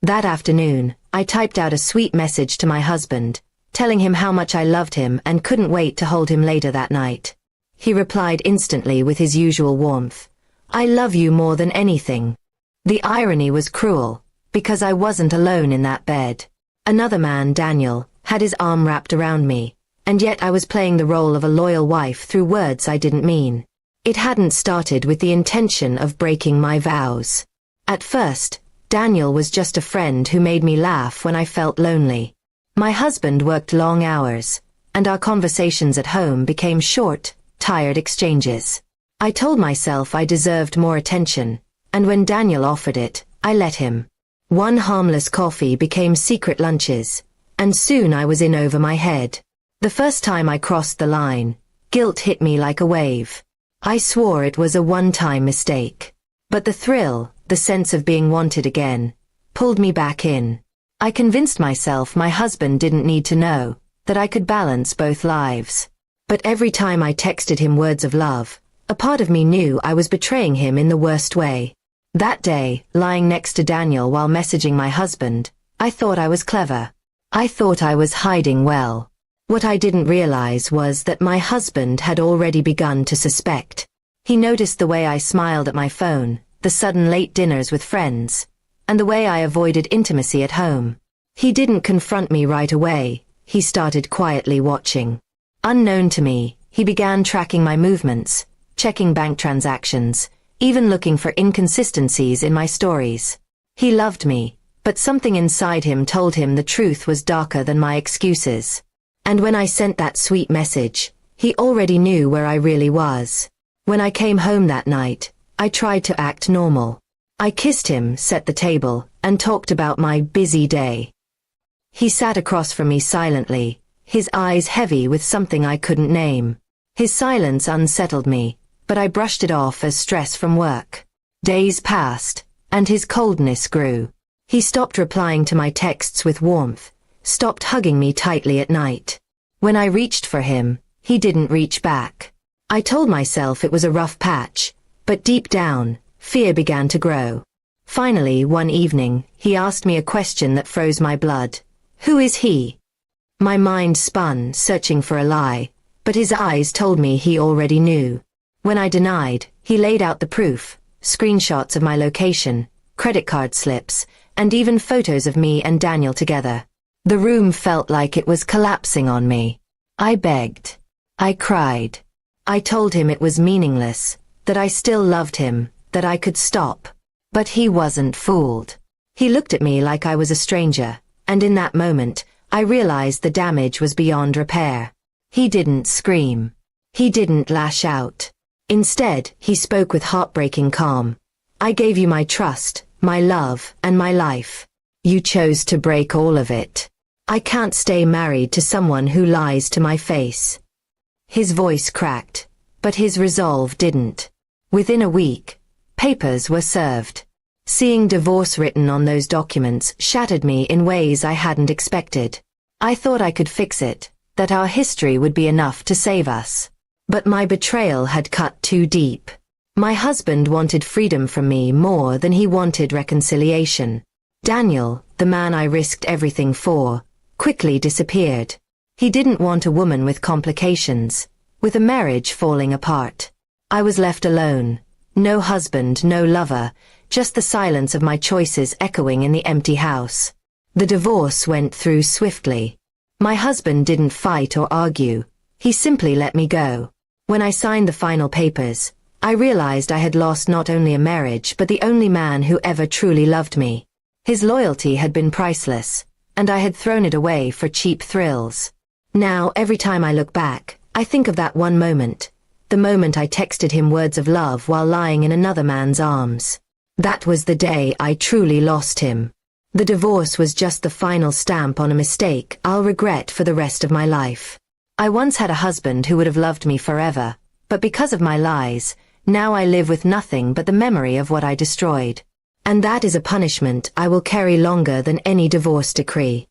That afternoon, I typed out a sweet message to my husband, telling him how much I loved him and couldn't wait to hold him later that night. He replied instantly with his usual warmth. "I love you more than anything." The irony was cruel, because I wasn't alone in that bed. Another man, Daniel, had his arm wrapped around me, and yet I was playing the role of a loyal wife through words I didn't mean. It hadn't started with the intention of breaking my vows. At first, Daniel was just a friend who made me laugh when I felt lonely. My husband worked long hours, and our conversations at home became short, tired exchanges. I told myself I deserved more attention, and when Daniel offered it, I let him. One harmless coffee became secret lunches, and soon I was in over my head. The first time I crossed the line, guilt hit me like a wave. I swore it was a one-time mistake. But the thrill, the sense of being wanted again, pulled me back in. I convinced myself my husband didn't need to know, that I could balance both lives. But every time I texted him words of love, a part of me knew I was betraying him in the worst way. That day, lying next to Daniel while messaging my husband, I thought I was clever. I thought I was hiding well. What I didn't realize was that my husband had already begun to suspect. He noticed the way I smiled at my phone, the sudden late dinners with friends, and the way I avoided intimacy at home. He didn't confront me right away, he started quietly watching. Unknown to me, he began tracking my movements, checking bank transactions, even looking for inconsistencies in my stories. He loved me, but something inside him told him the truth was darker than my excuses. And when I sent that sweet message, he already knew where I really was. When I came home that night, I tried to act normal. I kissed him, set the table, and talked about my busy day. He sat across from me silently, his eyes heavy with something I couldn't name. His silence unsettled me, but I brushed it off as stress from work. Days passed, and his coldness grew. He stopped replying to my texts with warmth, stopped hugging me tightly at night. When I reached for him, he didn't reach back. I told myself it was a rough patch, but deep down, fear began to grow. Finally, one evening, he asked me a question that froze my blood. Who is he? My mind spun, searching for a lie, but his eyes told me he already knew. When I denied, he laid out the proof, screenshots of my location, credit card slips, and even photos of me and Daniel together. The room felt like it was collapsing on me. I begged. I cried. I told him it was meaningless, that I still loved him, that I could stop. But he wasn't fooled. He looked at me like I was a stranger, and in that moment, I realized the damage was beyond repair. He didn't scream. He didn't lash out. Instead, he spoke with heartbreaking calm. I gave you my trust, my love, and my life. You chose to break all of it. I can't stay married to someone who lies to my face. His voice cracked, but his resolve didn't. Within a week, papers were served. Seeing divorce written on those documents shattered me in ways I hadn't expected. I thought I could fix it, that our history would be enough to save us. But my betrayal had cut too deep. My husband wanted freedom from me more than he wanted reconciliation. Daniel, the man I risked everything for, quickly disappeared. He didn't want a woman with complications, with a marriage falling apart. I was left alone. No husband, no lover, just the silence of my choices echoing in the empty house. The divorce went through swiftly. My husband didn't fight or argue. He simply let me go. When I signed the final papers, I realized I had lost not only a marriage but the only man who ever truly loved me. His loyalty had been priceless, and I had thrown it away for cheap thrills. Now, every time I look back, I think of that one moment, the moment I texted him words of love while lying in another man's arms. That was the day I truly lost him. The divorce was just the final stamp on a mistake I'll regret for the rest of my life. I once had a husband who would have loved me forever, but because of my lies, now I live with nothing but the memory of what I destroyed. And that is a punishment I will carry longer than any divorce decree.